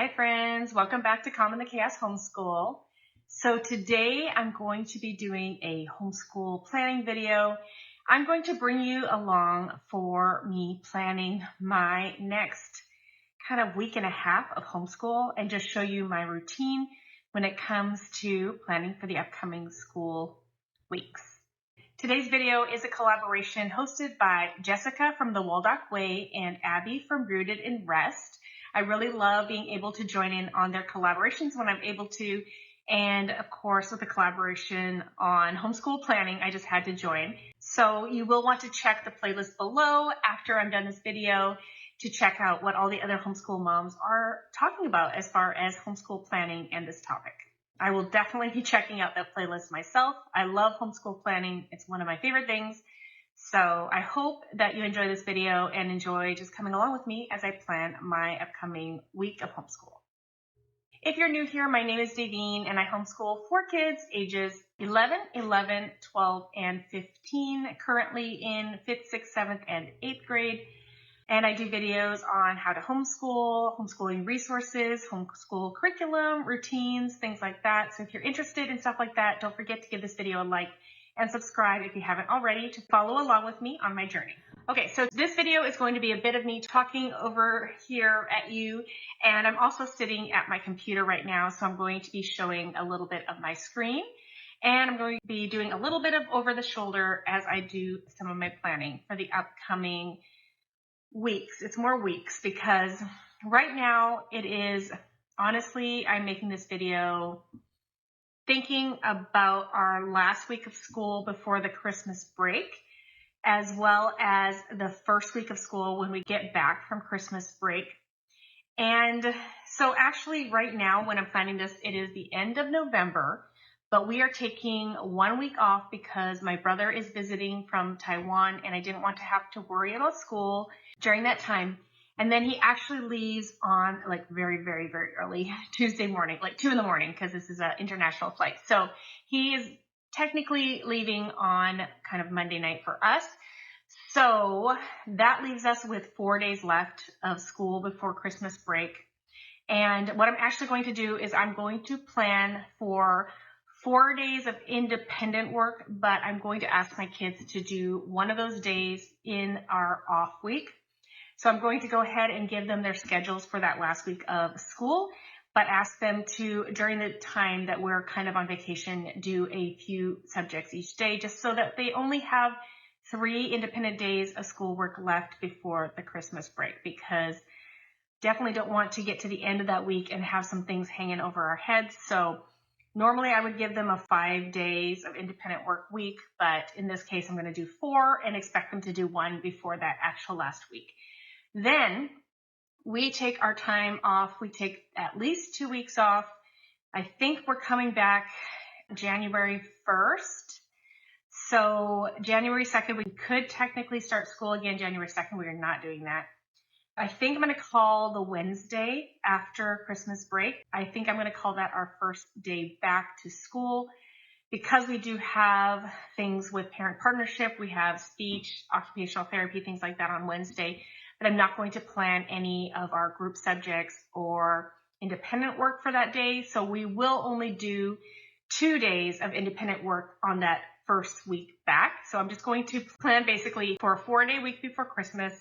Hi friends, welcome back to Calm in the Chaos Homeschool. So today I'm going to be doing a homeschool planning video. I'm going to bring you along for me planning my next kind of week and a half of homeschool and just show you my routine when it comes to planning for the upcoming school weeks. Today's video is a collaboration hosted by Jessica from the Waldock Way and Abby from Rooted in Rest. I really love being able to join in on their collaborations when I'm able to. And of course, with the collaboration on homeschool planning, I just had to join. So you will want to check the playlist below after I'm done this video to check out what all the other homeschool moms are talking about as far as homeschool planning and this topic. I will definitely be checking out that playlist myself. I love homeschool planning. It's one of my favorite things. So I hope that you enjoy this video and enjoy just coming along with me as I plan my upcoming week of homeschool. If you're new here, my name is Davine and I homeschool 4 kids ages 11, 11, 12, and 15, currently in 5th, 6th, 7th, and 8th grade. And I do videos on how to homeschool, homeschooling resources, homeschool curriculum, routines, things like that. So if you're interested in stuff like that, don't forget to give this video a like and subscribe if you haven't already to follow along with me on my journey. Okay, so this video is going to be a bit of me talking over here at you, and I'm also sitting at my computer right now, so I'm going to be showing a little bit of my screen, and I'm going to be doing a little bit of over the shoulder as I do some of my planning for the upcoming weeks. It's more weeks because right now it is, honestly, I'm making this video thinking about our last week of school before the Christmas break, as well as the first week of school when we get back from Christmas break. And so actually right now when I'm planning this, it is the end of November, but we are taking 1 week off because my brother is visiting from Taiwan and I didn't want to have to worry about school during that time. And then he actually leaves on like very, very, very early Tuesday morning, like 2 in the morning, because this is an international flight. So he is technically leaving on kind of Monday night for us. So that leaves us with 4 days left of school before Christmas break. And what I'm actually going to do is I'm going to plan for 4 days of independent work, but I'm going to ask my kids to do one of those days in our off week. So I'm going to go ahead and give them their schedules for that last week of school, but ask them to, during the time that we're kind of on vacation, do a few subjects each day, just so that they only have 3 independent days of schoolwork left before the Christmas break, because definitely don't want to get to the end of that week and have some things hanging over our heads. So normally I would give them a 5 days of independent work week, but in this case I'm going to do 4 and expect them to do 1 before that actual last week. Then we take our time off. We take at least 2 weeks off. I think we're coming back January 1st. So January 2nd, we could technically start school again January 2nd. We are not doing that. I think I'm going to call the Wednesday after Christmas break. I think I'm going to call that our first day back to school, because we do have things with parent partnership. We have speech, occupational therapy, things like that on Wednesday. But I'm not going to plan any of our group subjects or independent work for that day. So we will only do 2 days of independent work on that first week back. So I'm just going to plan basically for a 4-day week before Christmas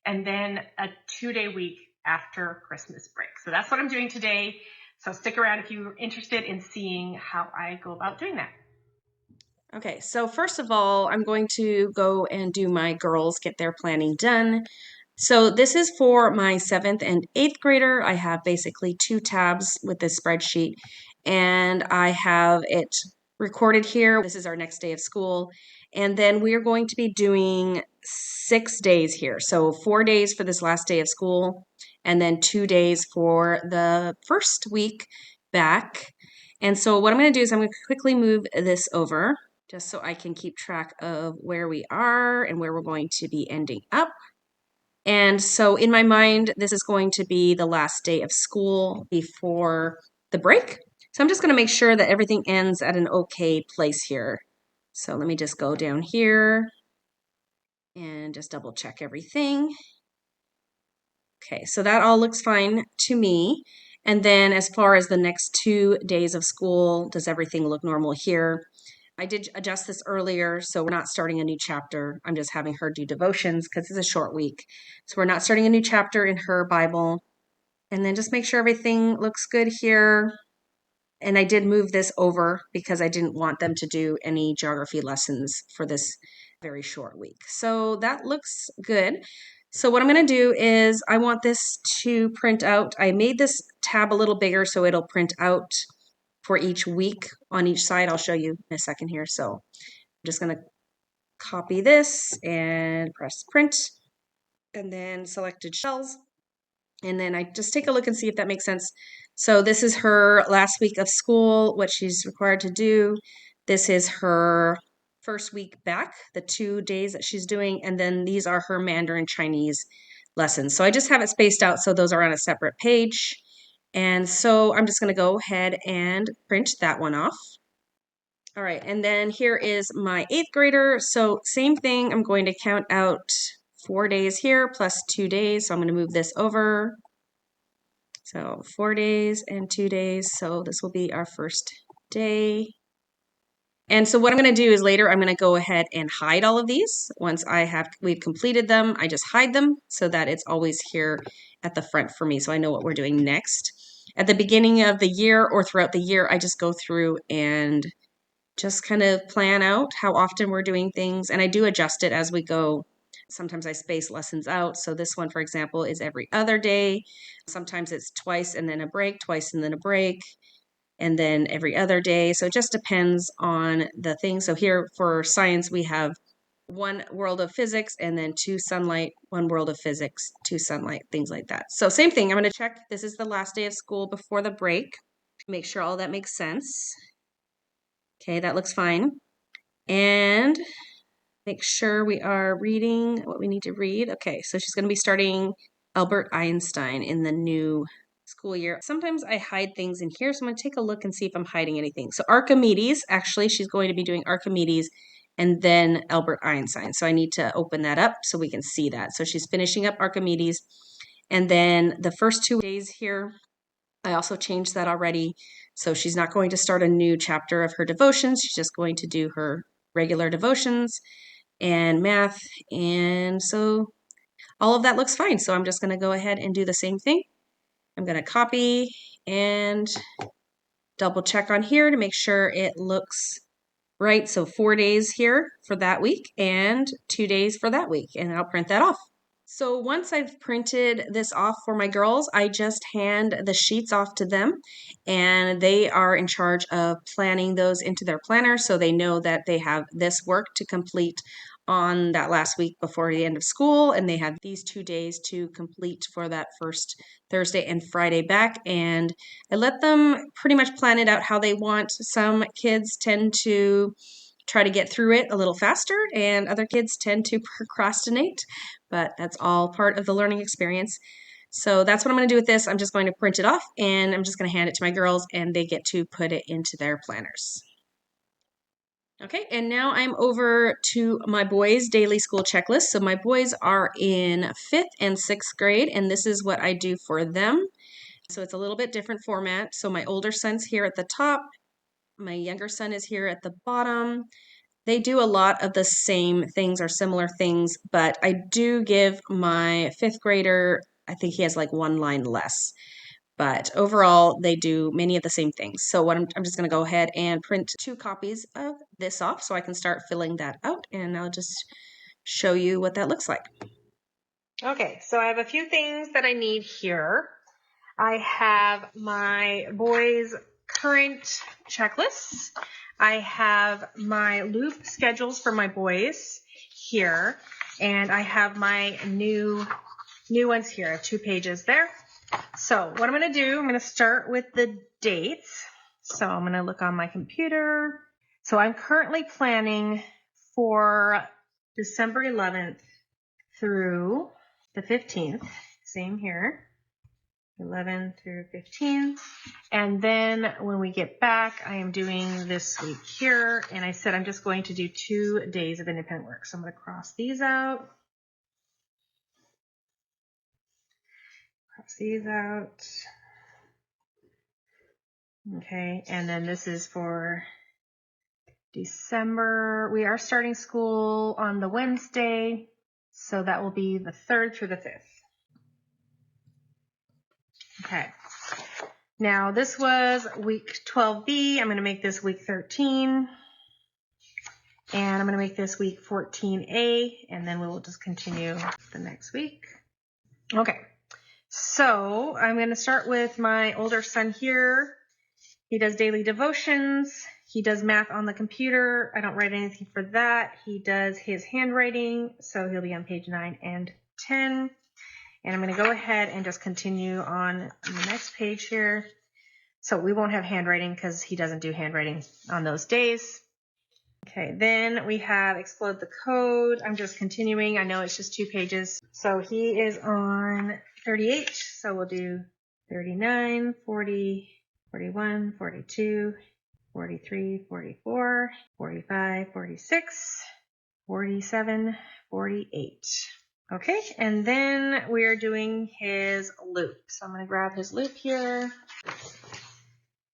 and then a 2-day week after Christmas break. So that's what I'm doing today. So stick around if you're interested in seeing how I go about doing that. Okay, so first of all, I'm going to go and do my girls get their planning done. So this is for my 7th and 8th grader. I have basically 2 tabs with this spreadsheet, and I have it recorded here. This is our next day of school, and then we are going to be doing 6 days here. So 4 days for this last day of school, and then 2 days for the first week back. And so what I'm going to do is I'm going to quickly move this over just so I can keep track of where we are and where we're going to be ending up. And so in my mind, this is going to be the last day of school before the break. So I'm just going to make sure that everything ends at an okay place here. So let me just go down here and just double check everything. Okay, so that all looks fine to me. And then as far as the next 2 days of school, does everything look normal here? I did adjust this earlier, so we're not starting a new chapter. I'm just having her do devotions because it's a short week. So we're not starting a new chapter in her Bible. And then just make sure everything looks good here. And I did move this over because I didn't want them to do any geography lessons for this very short week. So that looks good. So what I'm going to do is I want this to print out. I made this tab a little bigger so it'll print out for each week on each side. I'll show you in a second here. So I'm just going to copy this and press print and then selected shells. And then I just take a look and see if that makes sense. So this is her last week of school, what she's required to do. This is her first week back, the 2 days that she's doing. And then these are her Mandarin Chinese lessons. So I just have it spaced out so those are on a separate page. And so I'm just going to go ahead and print that one off. All right, and then here is my 8th grader. So same thing, I'm going to count out 4 days here plus 2 days. So I'm going to move this over. So 4 days and 2 days. So this will be our first day. And so what I'm going to do is later I'm going to go ahead and hide all of these. Once we've completed them, I just hide them so that it's always here at the front for me so I know what we're doing next. At the beginning of the year or throughout the year, I just go through and just kind of plan out how often we're doing things. And I do adjust it as we go. Sometimes I space lessons out. So this one, for example, is every other day. Sometimes it's twice and then a break, twice and then a break, and then every other day. So it just depends on the thing. So here for science, we have 1 world of physics and then 2 sunlight, 1 world of physics, 2 sunlight, things like that. So same thing. I'm going to check. This is the last day of school before the break. Make sure all that makes sense. Okay, that looks fine. And make sure we are reading what we need to read. Okay, so she's going to be starting Albert Einstein in the new school year. Sometimes I hide things in here, so I'm going to take a look and see if I'm hiding anything. So Archimedes, actually, she's going to be doing Archimedes and then Albert Einstein. So I need to open that up so we can see that. So she's finishing up Archimedes. And then the first 2 days here, I also changed that already. So she's not going to start a new chapter of her devotions. She's just going to do her regular devotions and math. And so all of that looks fine. So I'm just going to go ahead and do the same thing. I'm going to copy and double check on here to make sure it looks right. So 4 days here for that week and 2 days for that week. And I'll print that off. So once I've printed this off for my girls, I just hand the sheets off to them and they are in charge of planning those into their planner so they know that they have this work to complete on that last week before the end of school and they have these 2 days to complete for that first Thursday and Friday back, and I let them pretty much plan it out how they want. Some kids tend to try to get through it a little faster and other kids tend to procrastinate, but that's all part of the learning experience. So that's what I'm going to do with this. I'm just going to print it off and I'm just going to hand it to my girls and they get to put it into their planners. Okay, and now I'm over to my boys' daily school checklist. So my boys are in 5th and 6th grade, and this is what I do for them. So it's a little bit different format. So my older son's here at the top. My younger son is here at the bottom. They do a lot of the same things or similar things, but I do give my 5th grader, I think he has like 1 line less. But overall, they do many of the same things. So what I'm just going to go ahead and print 2 copies of this off so I can start filling that out. And I'll just show you what that looks like. Okay, so I have a few things that I need here. I have my boys' current checklists. I have my loop schedules for my boys here. And I have my new ones here, 2 pages there. So what I'm going to do, I'm going to start with the dates. So I'm going to look on my computer. So I'm currently planning for December 11th through the 15th. Same here. 11 through 15. And then when we get back, I am doing this week here. And I said I'm just going to do 2 days of independent work. So I'm going to cross these out. Cross these out. Okay, and then this is for December. We are starting school on the Wednesday, so that will be the 3rd through the 5th. Okay. Now this was week 12B. I'm going to make this week 13. And I'm going to make this week 14A, and then we will just continue the next week. Okay. So I'm going to start with my older son here. He does daily devotions. He does math on the computer. I don't write anything for that. He does his handwriting, so he'll be on page 9 and 10. And I'm going to go ahead and just continue on the next page here. So we won't have handwriting because he doesn't do handwriting on those days. Okay, then we have Explode the Code. I'm just continuing. I know it's just 2 pages. So he is on 38. So we'll do 39, 40, 41, 42, 43, 44, 45, 46, 47, 48. Okay, and then we're doing his loop. So I'm going to grab his loop here.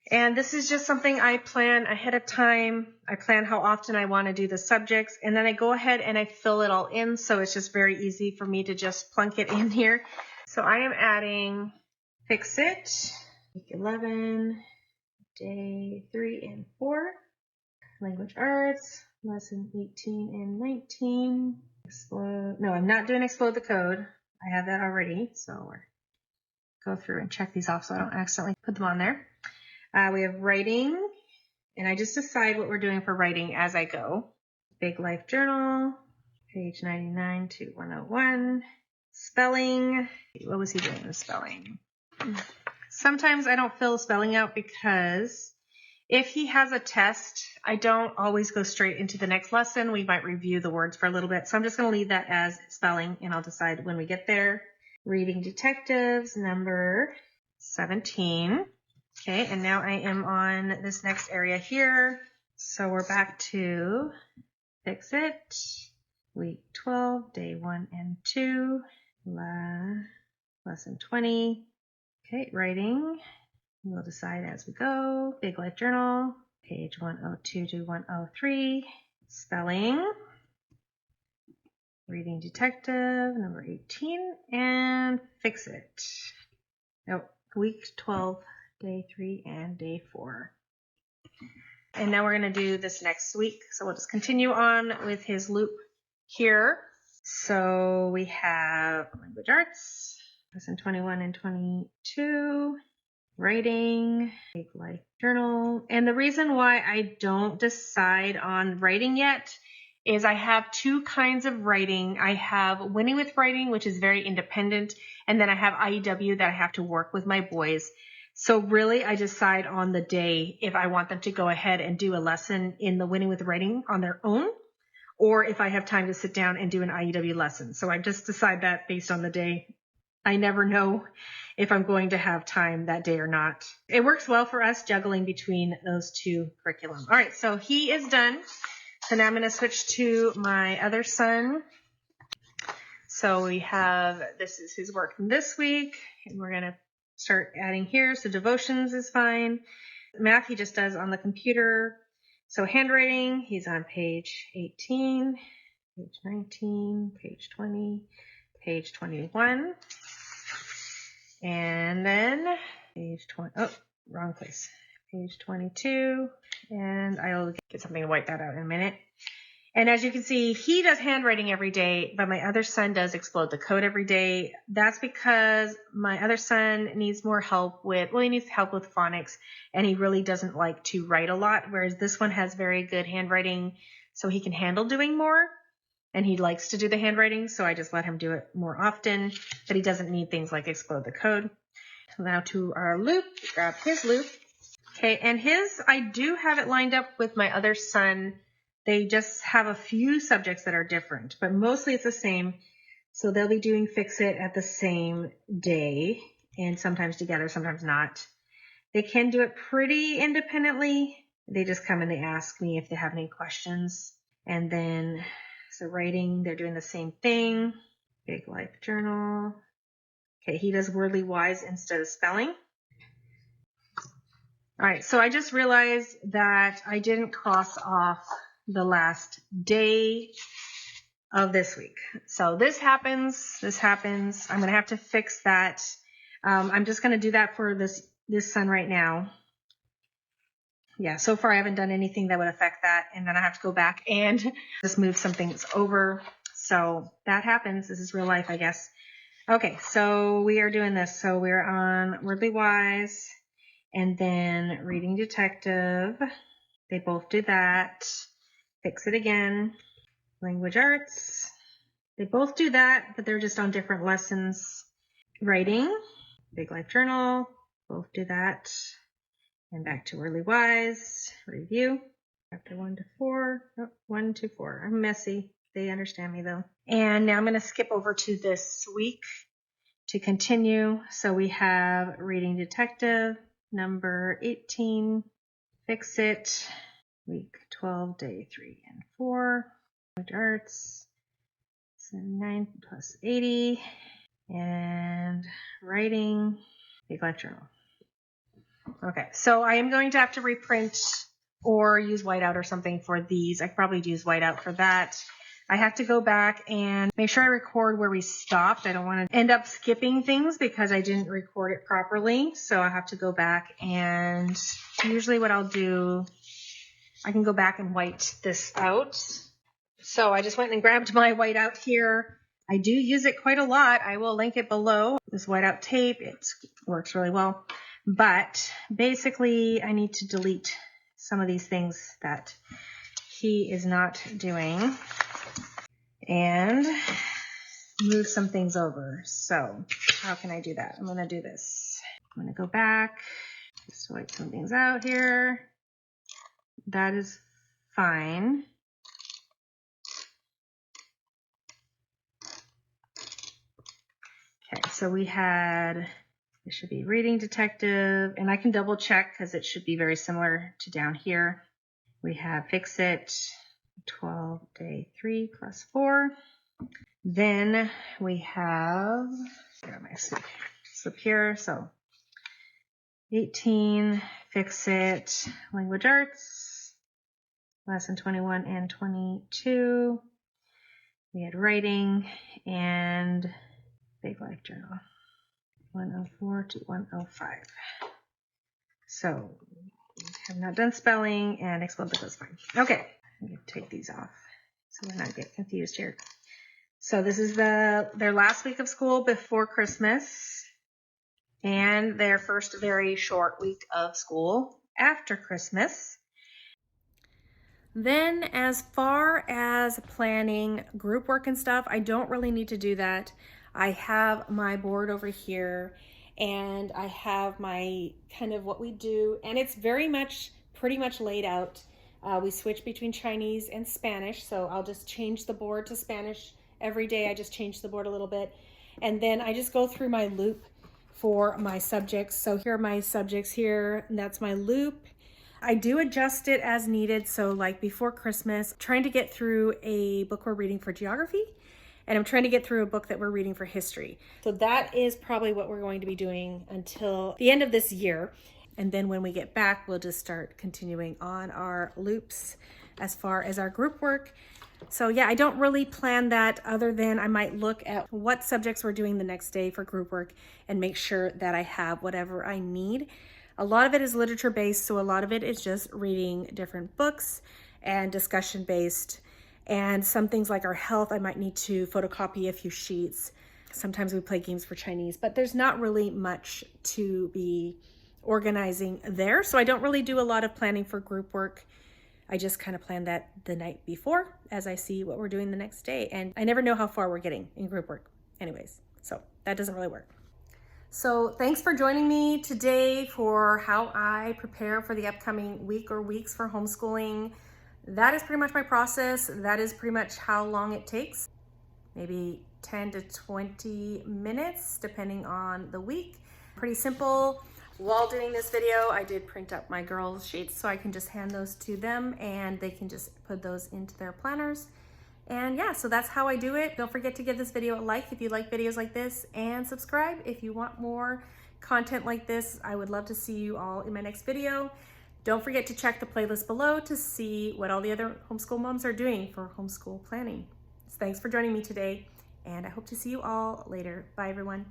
And this is just something I plan ahead of time. I plan how often I want to do the subjects, and then I go ahead and I fill it all in, so it's just very easy for me to just plunk it in here. So I am adding Fix It, week 11, day 3 and 4, language arts, lesson 18 and 19, no, I'm not doing Explode the Code. I have that already, so we'll go through and check these off so I don't accidentally put them on there. We have writing, and I just decide what we're doing for writing as I go. Big Life Journal, page 99 to 101. Spelling, what was he doing in spelling? Sometimes I don't fill spelling out because if he has a test, I don't always go straight into the next lesson. We might review the words for a little bit. So I'm just going to leave that as spelling, and I'll decide when we get there. Reading Detectives, number 17. Okay, and now I am on this next area here. So we're back to Fix It, week 12, day 1 and 2, lesson 20. Okay, writing. We'll decide as we go. Big Life Journal, page 102 to 103. Spelling. Reading Detective, number 18. And Fix It. Oh, week 12. Day 3 and day 4. And now we're going to do this next week. So we'll just continue on with his loop here. So we have language arts, lesson 21 and 22, writing, Big Life Journal. And the reason why I don't decide on writing yet is I have 2 kinds of writing. I have Winning with Writing, which is very independent. And then I have IEW that I have to work with my boys. So really, I decide on the day if I want them to go ahead and do a lesson in the Winning with Writing on their own, or if I have time to sit down and do an IEW lesson. So I just decide that based on the day. I never know if I'm going to have time that day or not. It works well for us juggling between those 2 curriculum. All right, so he is done. So now I'm going to switch to my other son. So we have, this is his work this week, and we're going to start adding here. So devotions is fine. Math he just does on the computer. So handwriting, he's on page 18, page 19, page 20, page 21. And then page 20, oh, wrong place. Page 22. And I'll get something to wipe that out in a minute. And as you can see, he does handwriting every day, but my other son does Explode the Code every day. That's because my other son needs more help with, well, he needs help with phonics, and he really doesn't like to write a lot, whereas this one has very good handwriting, so he can handle doing more, and he likes to do the handwriting, so I just let him do it more often, but he doesn't need things like Explode the Code. So now to our loop, grab his loop. Okay, and his, I do have it lined up with my other son. They just have a few subjects that are different, but mostly it's the same. So they'll be doing Fix It at the same day, and sometimes together, sometimes not. They can do it pretty independently. They just come and they ask me if they have any questions. And then, so writing, they're doing the same thing. Big Life Journal. Okay, he does Wordly Wise instead of spelling. All right, so I just realized that I didn't cross off the last day of this week. So this happens. I'm gonna have to fix that. I'm just gonna do that for this son right now. Yeah, so far I haven't done anything that would affect that, and then I have to go back and just move some things over. So that happens. This is real life, I guess. Okay, so we are doing this. So we're on Wordly Wise and then Reading Detective. They both do that. Fix It Again. Language Arts. They both do that, but they're just on different lessons. Writing. Big Life Journal. Both do that. And back to Wordly Wise. Review. Chapter 1 to 4. Oh, 1 to 4. I'm messy. They understand me though. And now I'm going to skip over to this week to continue. So we have Reading Detective, number 18, Fix It, week 12, day 3 and 4, Language Arts, so 9 plus 80, and Writing, Big Life Journal. Okay, so I am going to have to reprint or use whiteout or something for these. I could probably use whiteout for that. I have to go back and make sure I record where we stopped. I don't want to end up skipping things because I didn't record it properly. So I have to go back, and usually what I'll do, I can go back and white this out. So I just went and grabbed my whiteout here. I do use it quite a lot. I will link it below. This whiteout tape, it works really well. But basically I need to delete some of these things that he is not doing and move some things over. So how can I do that? I'm going to do this. I'm going to go back, just wipe some things out here. That is fine. Okay, so we had, it should be Reading Detective, and I can double check because it should be very similar to down here. We have Fix It, 12, day 3 plus 4. Then we have, got my slip here, so 18, Fix It, Language Arts, lesson 21 and 22. We had Writing and Big Life Journal, 104 to 105. So we have not done spelling and explode, but that's fine. Okay, I'm going to take these off so we're not getting confused here. So this is their last week of school before Christmas and their first very short week of school after Christmas. Then as far as planning group work and stuff, I don't really need to do that. I have my board over here and I have my kind of what we do, and it's pretty much laid out. We switch between Chinese and Spanish, so I'll just change the board to Spanish every day. I just change the board a little bit, and then I just go through my loop for my subjects. So here are my subjects here, and that's my loop. I do adjust it as needed. So like before Christmas, I'm trying to get through a book we're reading for geography, and I'm trying to get through a book that we're reading for history. So that is probably what we're going to be doing until the end of this year. And then when we get back, we'll just start continuing on our loops as far as our group work. So yeah, I don't really plan that other than I might look at what subjects we're doing the next day for group work and make sure that I have whatever I need. A lot of it is literature based, so a lot of it is just reading different books and discussion based. And some things like our health, I might need to photocopy a few sheets. Sometimes we play games for Chinese, but there's not really much to be organizing there. So I don't really do a lot of planning for group work. I just kind of plan that the night before as I see what we're doing the next day. And I never know how far we're getting in group work anyways. So that doesn't really work. So thanks for joining me today for how I prepare for the upcoming week or weeks for homeschooling. That is pretty much my process. That is pretty much how long it takes. Maybe 10 to 20 minutes, depending on the week. Pretty simple. While doing this video, I did print up my girls' sheets so I can just hand those to them and they can just put those into their planners. And yeah, so that's how I do it. Don't forget to give this video a like if you like videos like this, and subscribe if you want more content like this, I would love to see you all in my next video. Don't forget to check the playlist below to see what all the other homeschool moms are doing for homeschool planning. So thanks for joining me today, and I hope to see you all later. Bye, everyone.